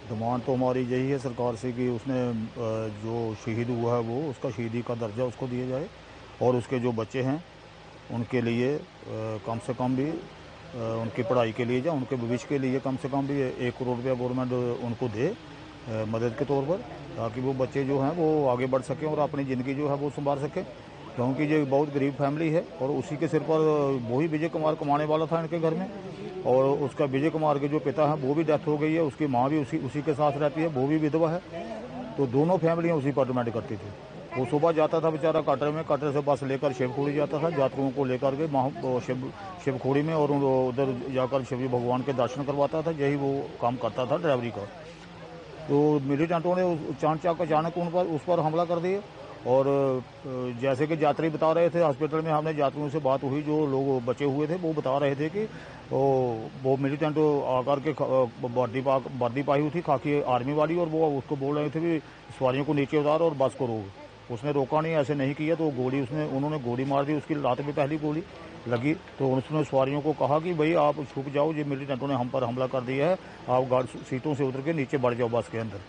Demand तो हमारी यही है सरकार से कि उसने जो शहीद हुआ है वो उसका शहीदी का दर्जा उसको दिया जाए और उसके जो बच्चे हैं उनके लिए कम से कम भी उनकी पढ़ाई के लिए या उनके भविष्य के लिए कम से कम भी 1 करोड़ रुपया गवर्नमेंट उनको दे मदद के तौर पर, ताकि वो बच्चे जो हैं वो आगे बढ़ सकें और अपनी ज़िंदगी जो है वो संभाल सकें, क्योंकि ये बहुत गरीब फैमिली है और उसी के सिर पर वही विजय कुमार कमाने वाला था इनके घर में। और उसका विजय कुमार के जो पिता हैं वो भी डेथ हो गई है, उसकी माँ भी उसी के साथ रहती है, वो भी विधवा है। तो दोनों फैमिलियाँ उसी पर डिपेंड करती थी। वो सुबह जाता था बेचारा कटरे में, कटरे से बस लेकर शिवखोड़ी जाता था, यात्रियों को लेकर के शिवखोड़ी में, और उधर जाकर शिव भगवान के दर्शन करवाता था। यही वो काम करता था ड्राइवरी का। तो मिलिटेंटों ने अचानक उस पर हमला कर दिया। और जैसे कि यात्री बता रहे थे, हॉस्पिटल में हमने यात्रियों से बात हुई, जो लोग बचे हुए थे वो बता रहे थे कि वो मिलिटेंट आकर के वर्दी पाई हुई थी खाकी आर्मी वाली, और वो उसको बोल रहे थे कि सवारियों को नीचे उतारो और बस को रोक। उसने रोका नहीं, ऐसे नहीं किया तो उन्होंने गोली मार दी। उसकी लात में पहली गोली लगी तो उसने सवारियों को कहा कि भाई आप छुप जाओ, ये मिलिटेंटों ने हम पर हमला कर दिया है, आप सीटों से उतर के नीचे बढ़ जाओ बस के अंदर।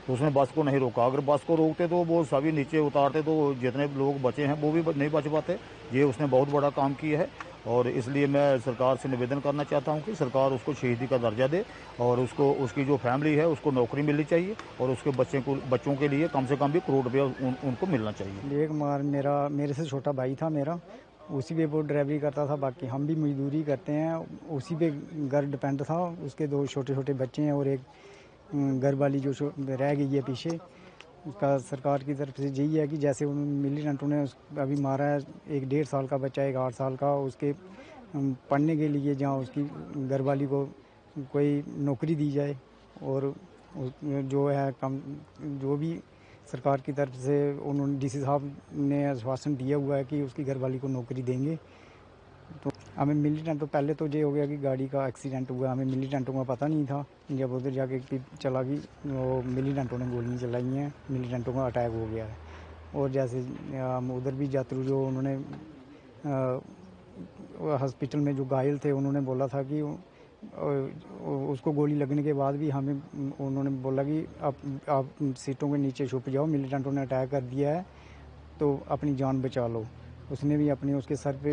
तो उसने बस को नहीं रोका। अगर बस को रोकते तो वो सभी नीचे उतारते तो जितने लोग बचे हैं वो भी नहीं बच पाते। ये उसने बहुत बड़ा काम किया है और इसलिए मैं सरकार से निवेदन करना चाहता हूं कि सरकार उसको शहीदी का दर्जा दे और उसकी जो फैमिली है उसको नौकरी मिलनी चाहिए और उसके बच्चों के लिए कम से कम भी करोड़ रुपया उनको मिलना चाहिए। विजय कुमार मेरे से छोटा भाई था मेरा, उसी पे वो ड्राइवरी करता था। बाकी हम भी मजदूरी करते हैं, उसी पे घर डिपेंड था। उसके 2 छोटे छोटे बच्चे हैं और एक घर वाली जो रह गई है पीछे। उसका सरकार की तरफ से यही है कि जैसे उन मिलिटेंटों ने अभी मारा है, एक 1.5 साल का बच्चा, एक 8 साल का, उसके पढ़ने के लिए जहाँ उसकी घर वाली को कोई नौकरी दी जाए और जो है जो भी सरकार की तरफ से उन्होंने डीसी साहब ने आश्वासन दिया हुआ है कि उसकी घरवाली को नौकरी देंगे। तो हमें मिलिटेंट तो पहले तो ये हो गया कि गाड़ी का एक्सीडेंट हुआ, हमें मिलिटेंटों का पता नहीं था। जब उधर जाके चला गई वो मिलिटेंटों ने गोलियां चलाई हैं, मिलिटेंटों का अटैक हो गया है। और जैसे उधर भी यात्री जो उन्होंने हॉस्पिटल में जो घायल थे उन्होंने बोला था कि उसको गोली लगने के बाद भी हमें उन्होंने बोला कि आप सीटों के नीचे छुप जाओ, मिलिटेंटों ने अटैक कर दिया है तो अपनी जान बचा लो। उसने भी उसके सर पे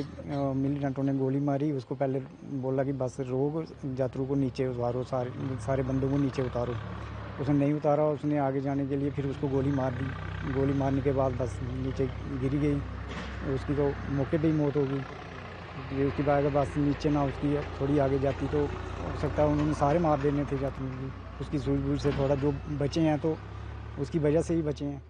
मिलिटेंटों ने गोली मारी। उसको पहले बोला कि बस रोक, यात्रियों को नीचे उतारो, सारे बंदों को नीचे उतारो। उसने नहीं उतारा, उसने आगे जाने के लिए फिर उसको गोली मार दी। गोली मारने के बाद बस नीचे गिरी गई, उसकी तो मौके पे ही मौत हो गई। उसके बाद अगर बस नीचे ना उसकी थोड़ी आगे जाती तो हो सकता है उन्होंने सारे मार देने थे यात्रियों की। उसकी सूझबूझ से थोड़ा जो बचे हैं तो उसकी वजह से ही बचे हैं।